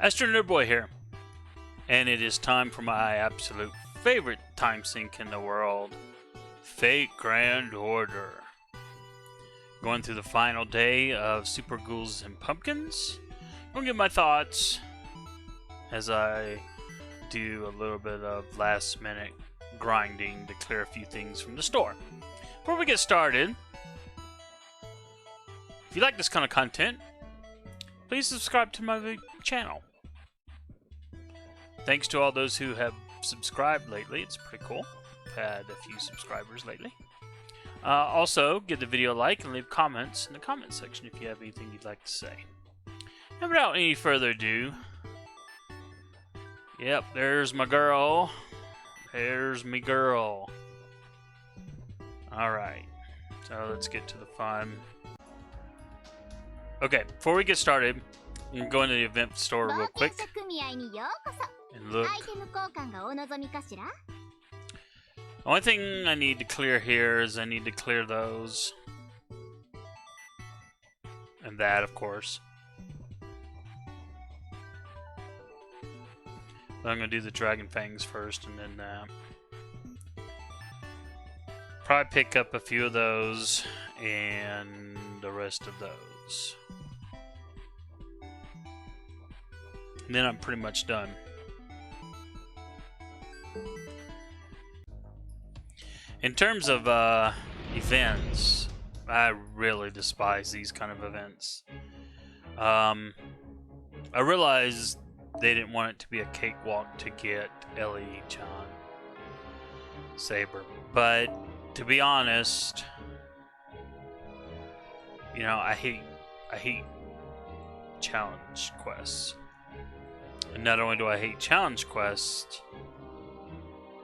AstroNerdBoy here, and it is time for my absolute favorite time sink in the world, Fate Grand Order. Going through the final day of Super Ghouls N Pumpkins. I'm going to give my thoughts as I do a little bit of last minute grinding to clear a few things from the store. Before we get started, if you like this kind of content, please subscribe to my channel. Thanks to all those who have subscribed lately. It's pretty cool. I've had a few subscribers lately. Also, give the video a like and leave comments in the comment section if you have anything you'd like to say. And without any further ado, yep, there's my girl. There's me girl. Alright, so let's get to the fun. Okay, before we get started, I'm going to go into the event store real quick and look. The only thing I need to clear here is I need to clear those. And that, of course. But I'm going to do the Dragon Fangs first and then probably pick up a few of those and the rest of those. And then I'm pretty much done. In terms of events, I really despise these kind of events. I realized they didn't want it to be a cakewalk to get Ellie, John, Saber, but to be honest, you know, I hate challenge quests. And not only do I hate challenge quests,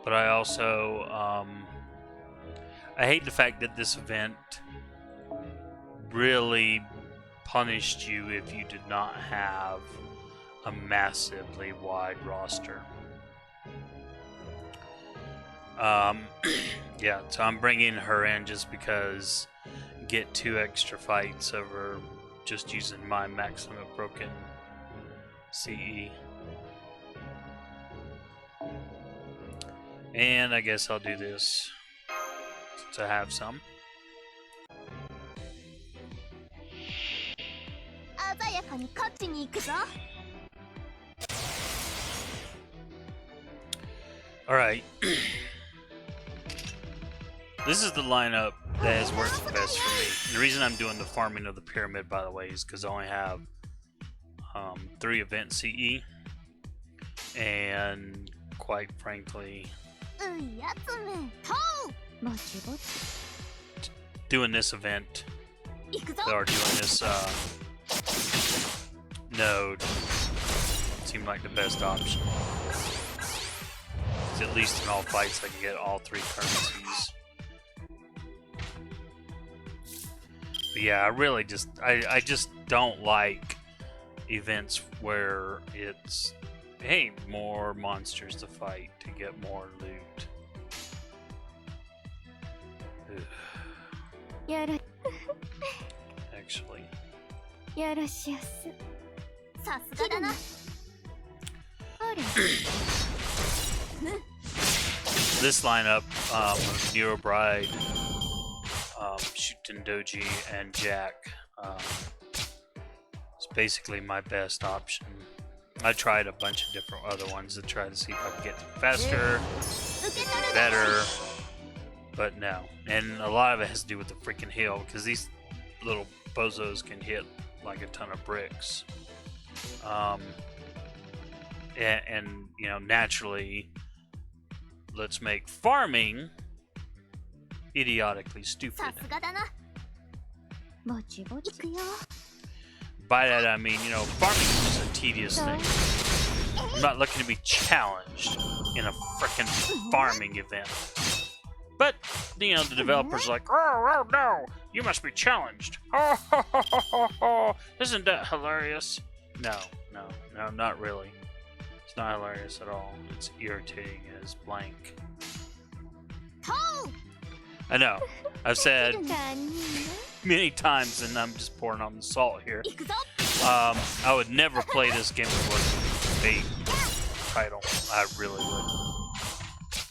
but I also I hate the fact that this event really punished you if you did not have a massively wide roster. Yeah, so I'm bringing her in just because get 2 extra fights over just using my maximum broken CE. And I guess I'll do this to have some. Alright. This is the lineup that has worked the best for me. And the reason I'm doing the farming of the pyramid, by the way, is because I only have 3 event CE. And quite frankly, doing this event or doing this node seemed like the best option. At least in all fights I can get all 3 currencies. But yeah, I really just I just don't like events where it's, hey, more monsters to fight to get more loot. Actually. This lineup, Nero Bride, Shuten Doji, and Jack is basically my best option. I tried a bunch of different other ones to try to see if I could get faster, better, but no. And a lot of it has to do with the freaking hill, because these little bozos can hit like a ton of bricks. And you know, naturally, let's make farming idiotically stupid. By that I mean, you know, farming is a tedious thing. I'm not looking to be challenged in a frickin' farming event. But, you know, the developers are like, oh no, you must be challenged. Oh, isn't that hilarious? No, not really. It's not hilarious at all. It's irritating as blank. I know. I've said many times, and I'm just pouring on the salt here. I would never play this game if it wasn't Fate title. I really would,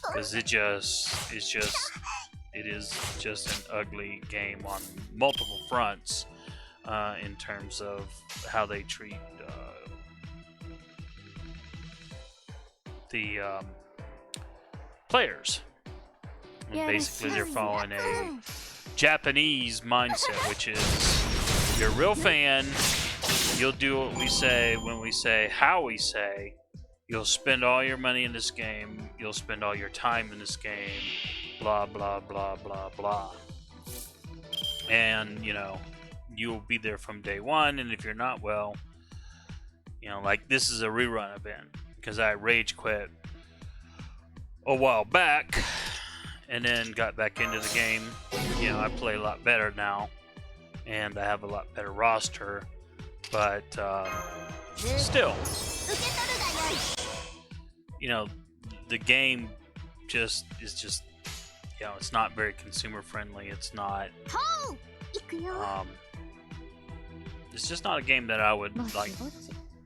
because it is just an ugly game on multiple fronts in terms of how they treat the players. And basically, they're following a Japanese mindset, which is you're a real fan, you'll do what we say when we say how we say, you'll spend all your money in this game, you'll spend all your time in this game, blah, blah, blah, blah, blah. And, you know, you'll be there from day one, and if you're not, well, you know, like this is a rerun event, because I rage quit a while back, and then got back into the game. You know, I play a lot better now, and I have a lot better roster, but still, you know, the game is just, you know, it's not very consumer friendly. It's not, it's just not a game that I would like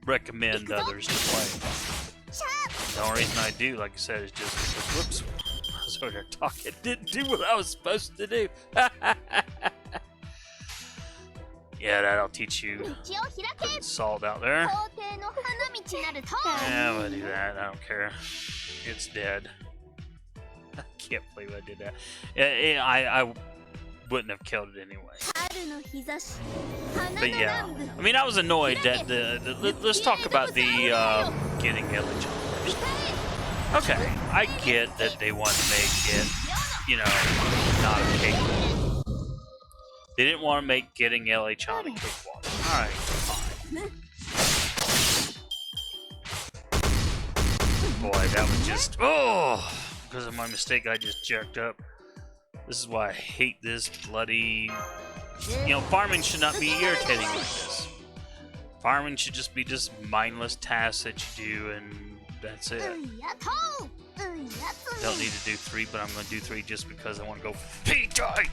recommend others to play. The only reason I do, like I said, is just because, whoops, I was over there talking, didn't do what I was supposed to do. Yeah, that'll teach you putting salt out there. Yeah, I'm gonna do that. I don't care. It's dead. I can't believe I did that. I wouldn't have killed it anyway. But yeah, I mean, I was annoyed that let's talk about the getting LH on first. Okay, I get that they want to make it, you know, not a cakewalk. They didn't want to make getting LH on a cakewalk. Alright, fine. Boy, that was just, oh, because of my mistake, I just jerked up. This is why I hate this bloody, you know, farming should not be irritating like this. Farming should just be just mindless tasks that you do, and that's it. Don't need to do 3, but I'm going to do 3 just because I want to go die.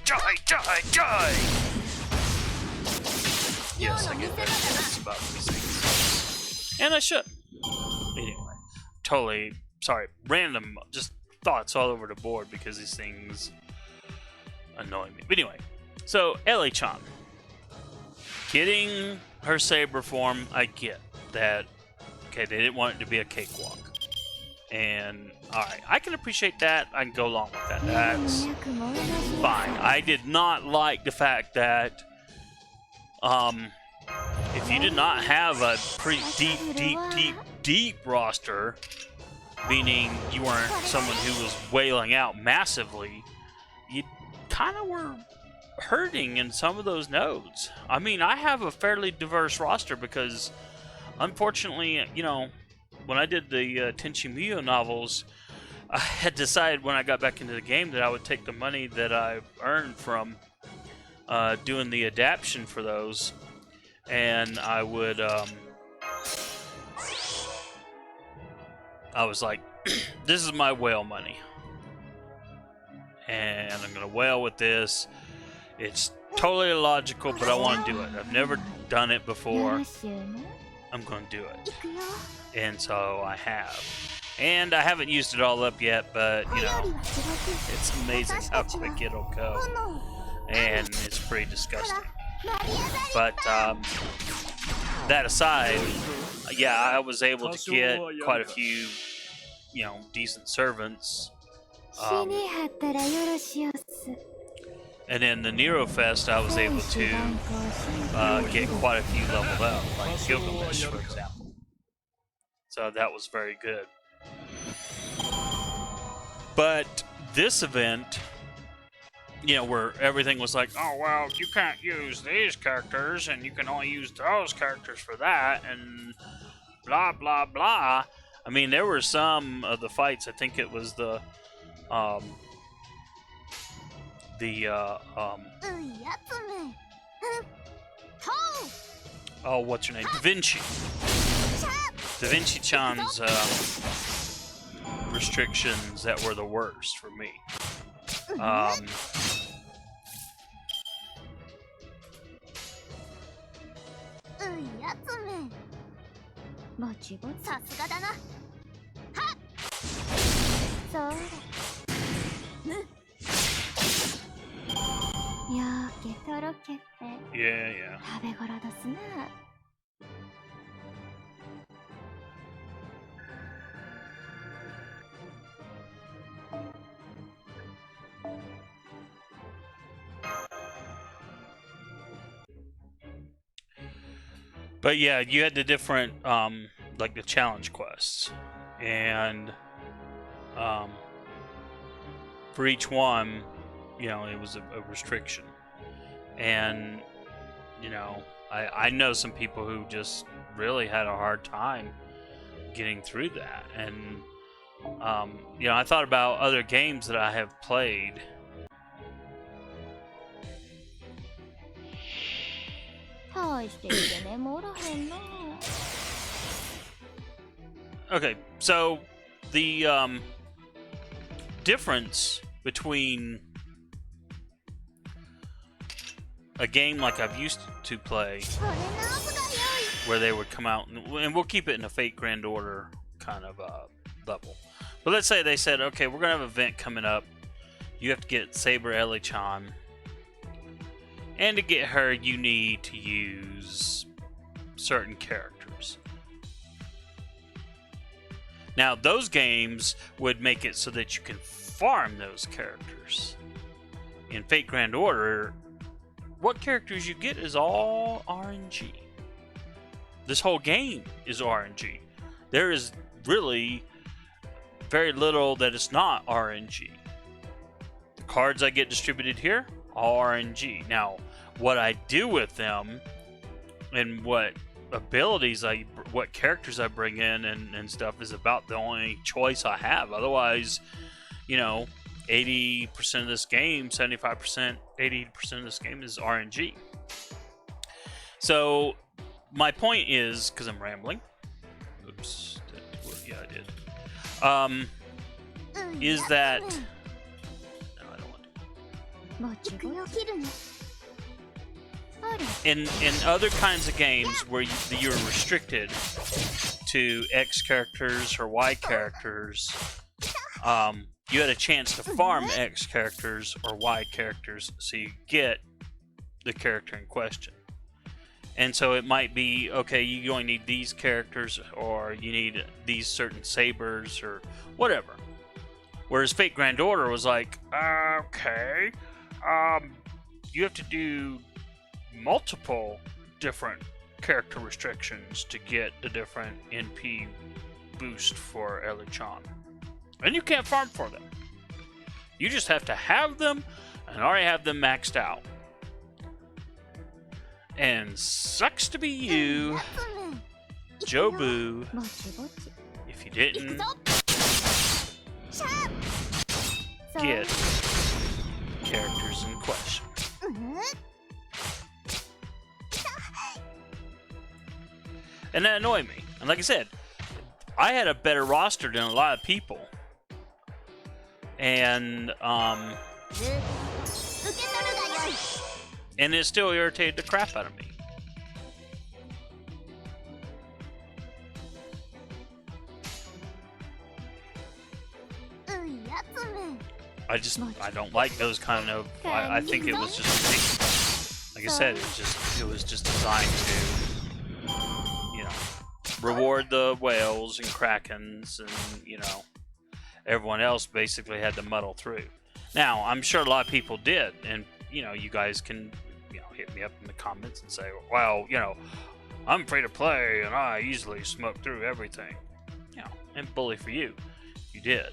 Yes, I get very nervous about these things. And I should. Anyway, totally, sorry, random, just thoughts all over the board because these things annoy me. But anyway, so Ellie-chan. Getting her saber form, I get that. Okay, they didn't want it to be a cakewalk. And, alright, I can appreciate that. I can go along with that. That's fine. I did not like the fact that, if you did not have a pretty deep roster, meaning you weren't someone who was wailing out massively, you kind of were hurting in some of those nodes. I mean, I have a fairly diverse roster because, unfortunately, you know, when I did the Tenchi Muyo novels, I had decided when I got back into the game that I would take the money that I earned from doing the adaptation for those, and I would, I was like, this is my whale money, and I'm going to whale with this. It's totally illogical, but I want to do it. I've never done it before. I'm going to do it. And so I have. And I haven't used it all up yet, but, you know, it's amazing how quick it'll go. And it's pretty disgusting. But, that aside, yeah, I was able to get quite a few, you know, decent servants. And in the Nero Fest, I was able to get quite a few leveled up, like Gilgamesh, for example. So that was very good. But this event, you know, where everything was like, oh, well, you can't use these characters, and you can only use those characters for that, and blah, blah, blah. I mean, there were some of the fights, I think it was the oh, what's her name? Da Vinci. Da Vinci-chan's restrictions that were the worst for me. ぼちぼち。さすがだな。はっ。そうだ。やけとろけって。Yeah. 食べ頃だすな。But yeah, you had the different, like the challenge quests, and for each one, you know, it was a restriction, and you know, I know some people who just really had a hard time getting through that, and you know, I thought about other games that I have played. Okay, so the difference between a game like I've used to play, where they would come out, and we'll keep it in a Fate Grand Order kind of level. But let's say they said, okay, we're going to have an event coming up. You have to get Saber Elichan. And to get her, you need to use certain characters. Now, those games would make it so that you can farm those characters. In Fate Grand Order, what characters you get is all RNG. This whole game is RNG. There is really very little that is not RNG. The cards I get distributed here, all RNG. Now, what I do with them and what abilities what characters I bring in and stuff is about the only choice I have. Otherwise, you know, 80% of this game, 75%, 80% of this game is RNG. So my point is, because I'm rambling, oops, yeah, I did. Is that no, I don't want to. In other kinds of games where you're restricted to X characters or Y characters, you had a chance to farm X characters or Y characters so you get the character in question. And so it might be, okay, you only need these characters, or you need these certain sabers, or whatever. Whereas Fate Grand Order was like, okay, you have to do multiple different character restrictions to get the different NP boost for Elichan. And you can't farm for them. You just have to have them and already have them maxed out. And sucks to be you, Jobu, if you didn't get characters in question. And that annoyed me. And like I said, I had a better roster than a lot of people. And it still irritated the crap out of me. I don't like those kind of. I think it was just ridiculous. Like I said, it was just designed to, you know, reward the whales and krakens, and you know, everyone else basically had to muddle through. Now, I'm sure a lot of people did, and you know, you guys can, you know, hit me up in the comments and say, well, you know, I'm free to play and I easily smoke through everything, you know, and bully for you. You did.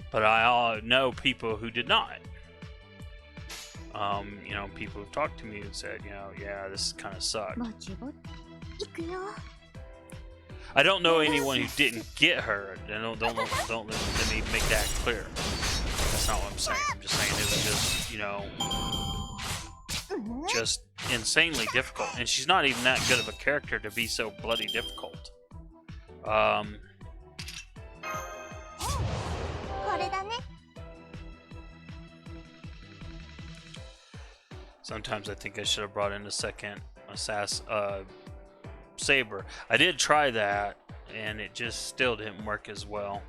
But I know people who did not. You know, people who've talked to me and said, you know, yeah, this kind of sucked. I don't know anyone who didn't get her. Don't let me make that clear. That's not what I'm saying. I'm just saying it was just, you know, just insanely difficult. And she's not even that good of a character to be so bloody difficult. Sometimes I think I should have brought in a second saber. I did try that, and it just still didn't work as well.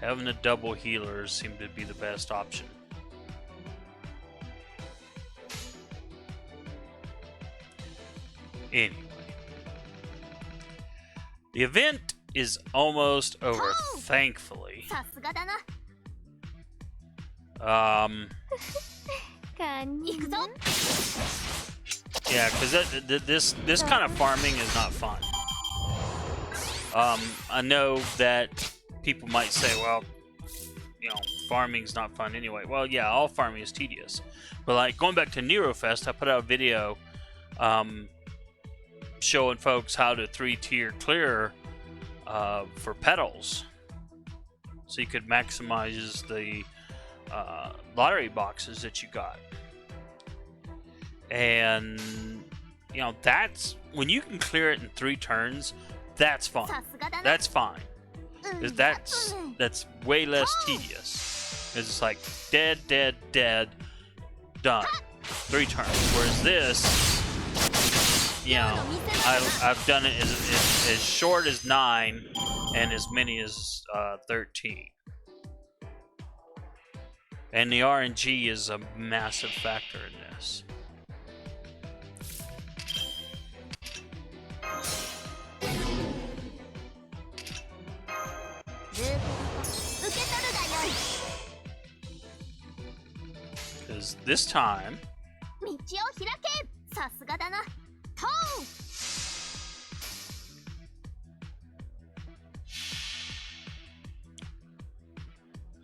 Having a double healer seemed to be the best option. Anyway, the event is almost over, thankfully. Yeah, because this kind of farming is not fun. I know that people might say, well, you know, farming's not fun anyway. Well, yeah, all farming is tedious. But like going back to Nerofest, I put out a video showing folks how to 3-tier clear for petals, so you could maximize the lottery boxes that you got. And you know, that's when you can clear it in 3 turns. That's fun. That's fine. Cause that's way less tedious. It's like dead, done. 3 turns. Whereas this, you know, I've done it as short as 9 and as many as 13. And the RNG is a massive factor in this. Because this time, I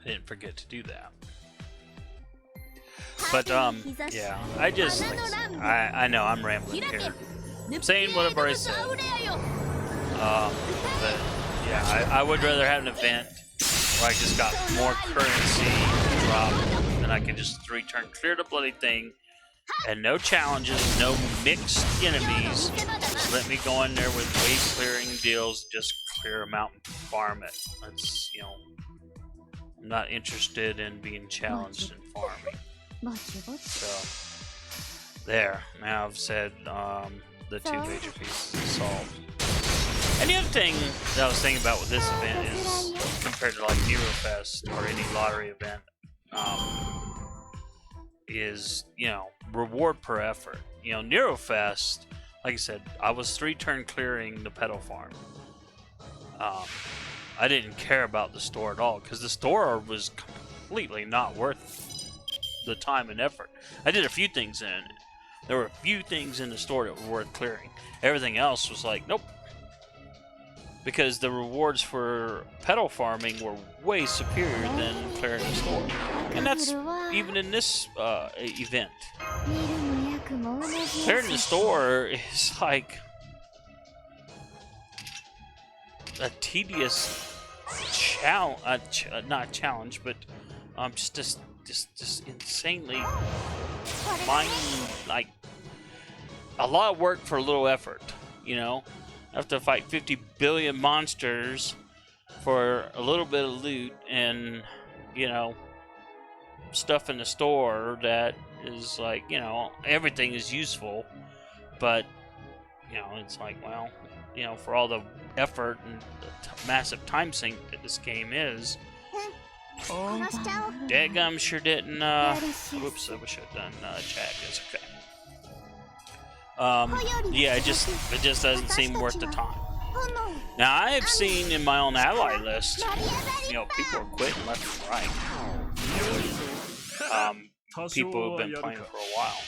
didn't forget to do that. But yeah, I know I'm rambling here. I'm saying what I've already said. But yeah, I would rather have an event where I just got more currency drop, and I could just 3-turn clear the bloody thing, and no challenges, no mixed enemies. Just let me go in there with wave clearing deals, just clear them out and farm it. That's, you know, I'm not interested in being challenged in farming. So there. Now I've said the 2 major pieces solved. And the other thing that I was thinking about with this event is, compared to like Nerofest or any lottery event, is, you know, reward per effort. You know, Nerofest, like I said, I was 3-turn clearing the petal farm. I didn't care about the store at all, because the store was completely not worth the time and effort. I did a few things in it. There were a few things in the store that were worth clearing. Everything else was like, nope. Because the rewards for petal farming were way superior than clearing the store. And that's even in this event. Clearing the store is like a tedious not challenge, but just insanely like a lot of work for a little effort, you know. I have to fight 50 billion monsters for a little bit of loot and, you know, stuff in the store that is like, you know, everything is useful, but, you know, it's like, well, you know, for all the effort and the massive time sink that this game is, Dadgum sure didn't, whoops, I wish I'd done chat, it's okay. Yeah, it just doesn't seem worth the time. Now, I have seen in my own ally list, you know, people are quitting left and right. People who've been playing for a while.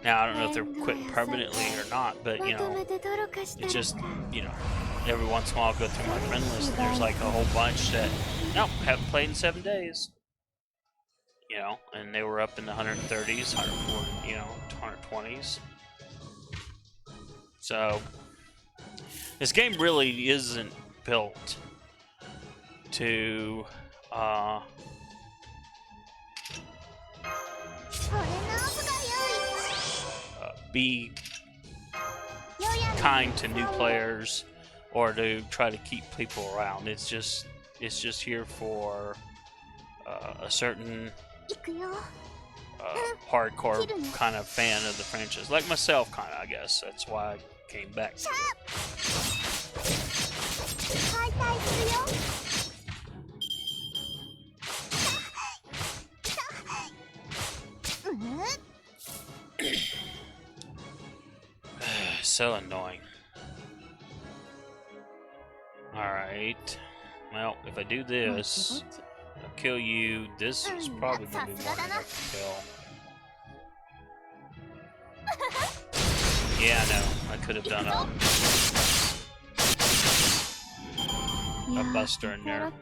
Now, I don't know if they're quitting permanently or not, but, you know, it's just, you know, every once in a while I'll go through my friend list and there's like a whole bunch that, nope, haven't played in 7 days. You know, and they were up in the 130s, 140, you know, 120s. So, this game really isn't built to be kind to new players or to try to keep people around. It's just here for a certain hardcore kind of fan of the franchise, like myself, kind of. I guess that's why I came back to it. So annoying. Alright. Well, if I do this, I'll kill you. This is probably going to be more than enough to kill. Yeah, I know. I could have done a buster in there.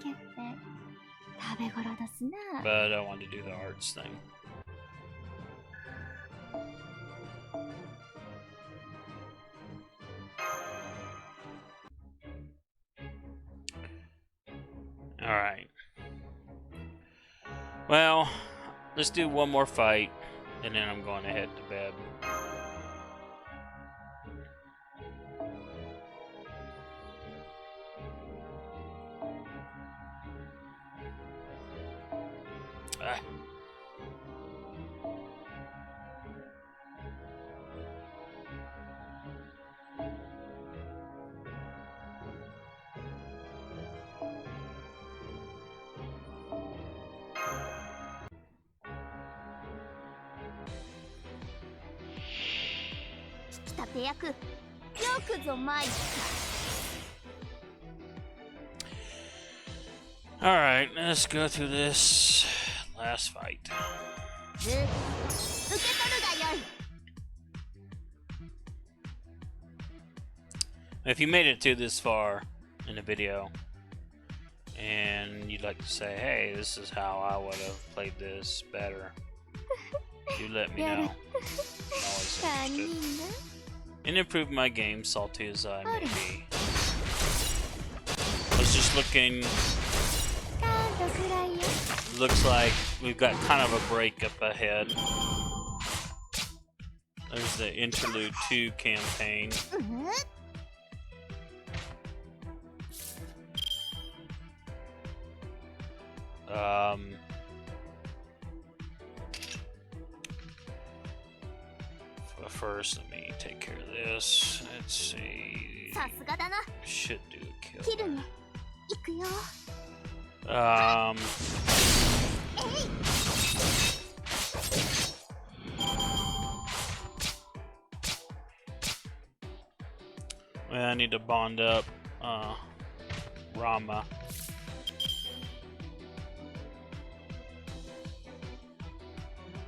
But I wanted to do the arts thing. Alright. Well, let's do one more fight, and then I'm going to head to bed. Ah. Alright, let's go through this last fight. If you made it to this far in the video and you'd like to say, hey, this is how I would have played this better, you let me know. I'm always interested in improving my game, salty as I may be. I was just looking. Looks like we've got kind of a break up ahead. There's the Interlude 2 campaign. First, let me take care of this. Let's see. Should do a kill. Well, I need to bond up Rama.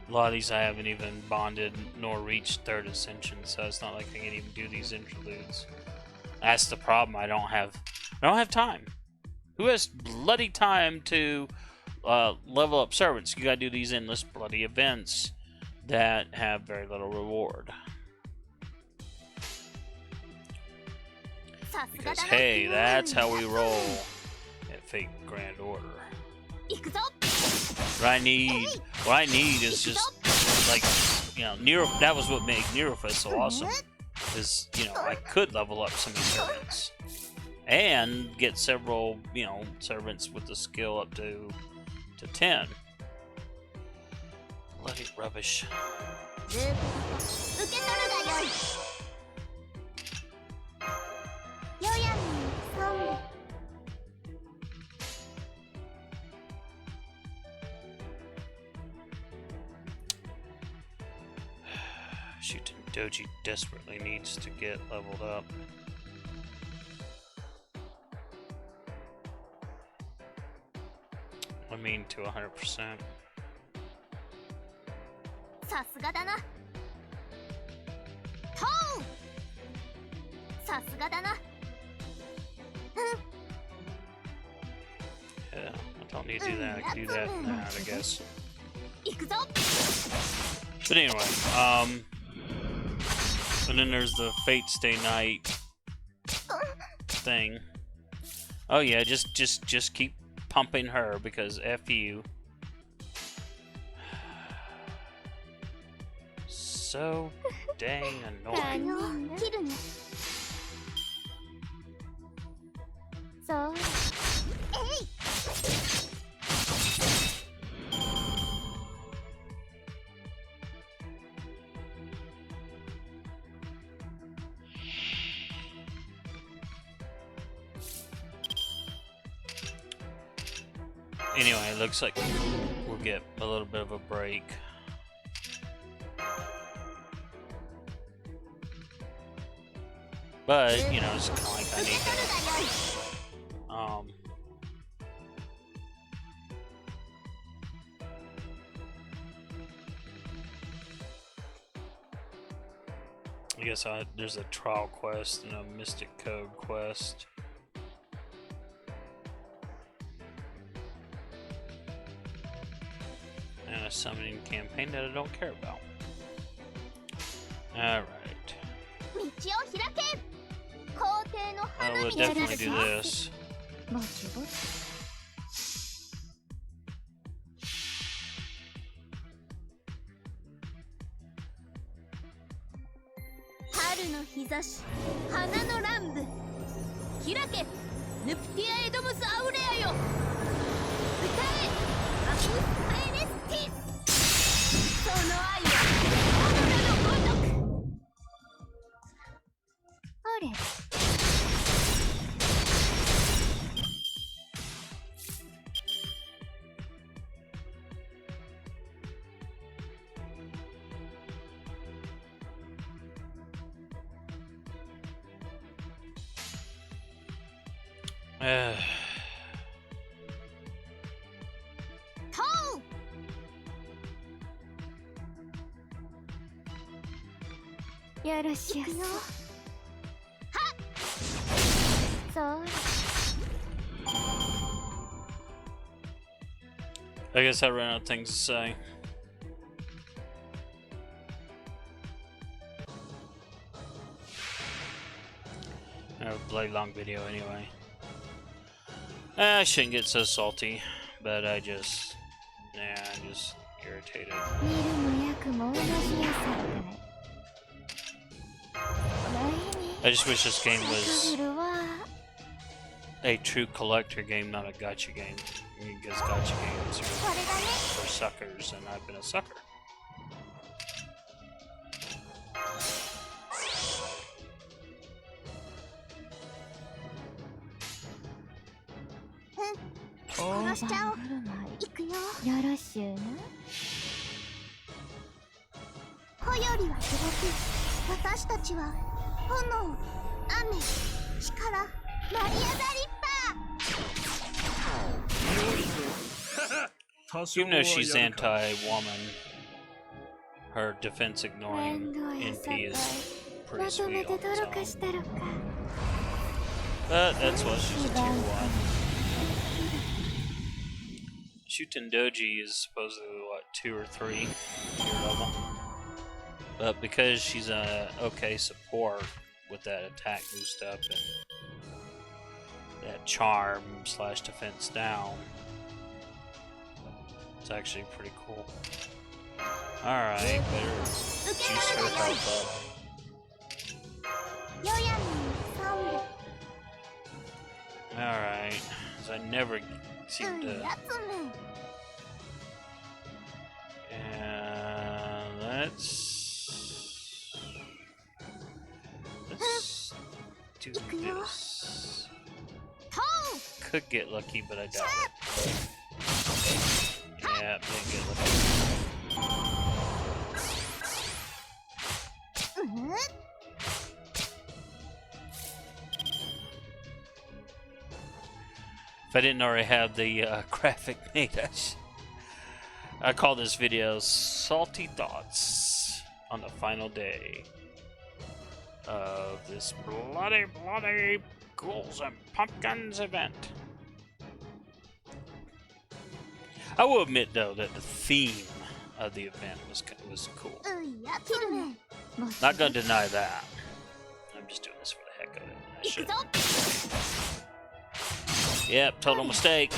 A lot of these I haven't even bonded nor reached 3rd Ascension, so it's not like I can even do these interludes. That's the problem. I don't have time. Who has bloody time to level up servants? You gotta do these endless bloody events that have very little reward. Because hey, that's how we roll at Fate Grand Order. What I need is just like, you know, that was what made Neurofest so awesome. Is, you know, I could level up some of these servants and get several, you know, servants with the skill up to 10. Bloody rubbish. Shoot, Doji desperately needs to get leveled up. I mean, to 100%. Yeah, I don't need to do that. I can do that now, I guess. But anyway, and then there's the Fate Stay Night thing. Oh yeah, just keep pumping her because F you. So dang annoying. Anyway, it looks like we'll get a little bit of a break. But, you know, it's kind of like I need to, I guess there's a trial quest and a Mystic Code quest. And a summoning campaign that I don't care about. Alright. I will definitely do this. 春の日差し、花の乱舞。開け、ヌプティアエドムスアウレアよ。歌え、アクスパエレスティス。その愛はオーラのごとく。あれ。よろしくよ。はっ。そう。I guess I ran out of things to say. I have a bloody long video anyway. I shouldn't get so salty, but I'm just irritated. I just wish this game was a true collector game, not a gacha game. Because gacha games are for suckers, and I've been a sucker. Even though she's anti-woman, her defense ignoring NP is pretty sweet on its own. But that's what she's a tier 1. Shuten Doji is supposedly, what, 2 or 3 tier level? But because she's a okay support with that attack boost up and that charm / defense down, it's actually pretty cool. Alright, better juice her health up. Alright, because I never seem to... And let's do this. Could get lucky, but I doubt it. Yeah, didn't get lucky. If I didn't already have the graphic made, I call this video Salty Thoughts on the final day of this bloody Ghouls and Pumpkins event. I will admit, though, that the theme of the event was cool. Not gonna deny that. I'm just doing this for the heck of it. I should. Yep, total mistake.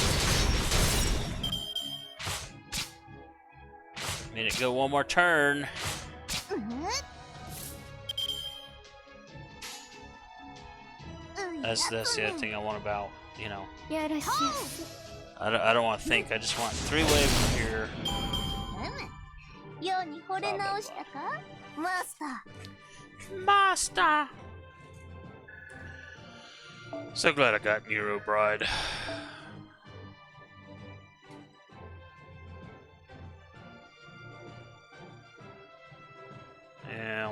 Made it go one more turn. That's the other thing I want about, you know. I don't want to think. I just want 3-way from here. Master. So glad I got Nero Bride. Yeah.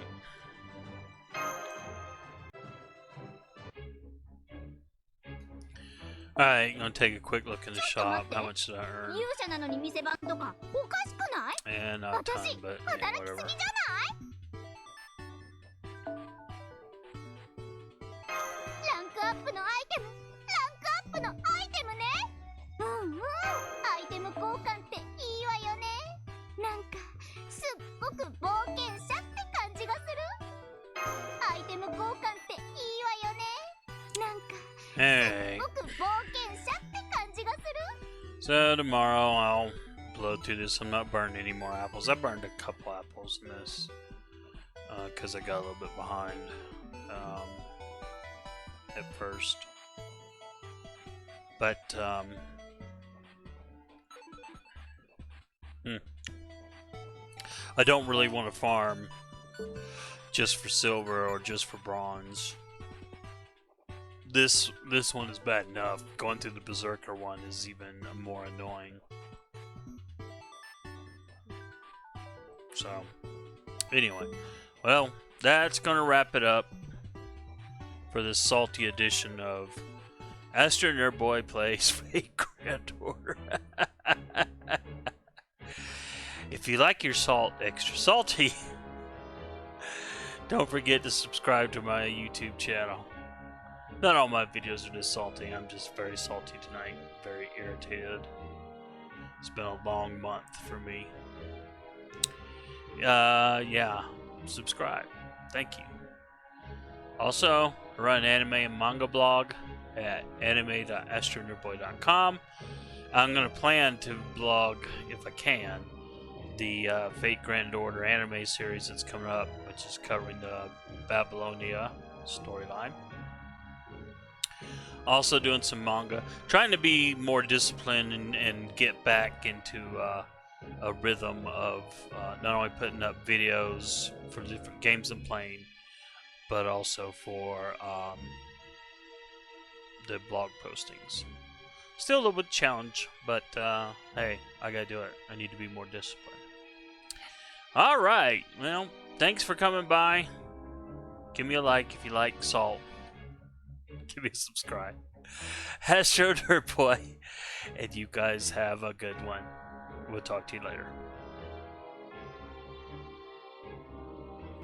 Alright, gonna take a quick look in the shop. How much did I earn? 勇者なのに店番とかおかしくない And not a ton, 私 but 働 yeah, きす whatever. ぎじゃないランクアップのアイテムランクアップのアイテムねうんうんアイテム交換っていいわよねなんかすっごく冒険者って感じがするアイテム交換っていいわよねなんか Hey. すっごく冒険者って感じがする So tomorrow I'll blow through this. I'm not burning any more apples. I burned a couple apples in this because I got a little bit behind at first. But I don't really want to farm just for silver or just for bronze. This one is bad enough. Going through the Berserker one is even more annoying. So, anyway, well, that's gonna wrap it up for this salty edition of AstroNerdBoy Plays Fate Grand Order. If you like your salt extra salty, don't forget to subscribe to my YouTube channel. Not all my videos are this salty. I'm just very salty tonight. Very irritated. It's been a long month for me. Yeah. Subscribe. Thank you. Also, I run an anime and manga blog at anime.astronerdboy.com. I'm going to plan to blog, if I can, the Fate Grand Order anime series that's coming up, which is covering the Babylonia storyline. Also doing some manga, trying to be more disciplined and get back into a rhythm of not only putting up videos for the different games I'm playing, but also for the blog postings. Still a little bit of challenge, but hey, I gotta do it. I need to be more disciplined. Alright, well, thanks for coming by. Give me a like if you like salt. Give me a subscribe. AstroNerdBoy, and you guys have a good one. We'll talk to you later.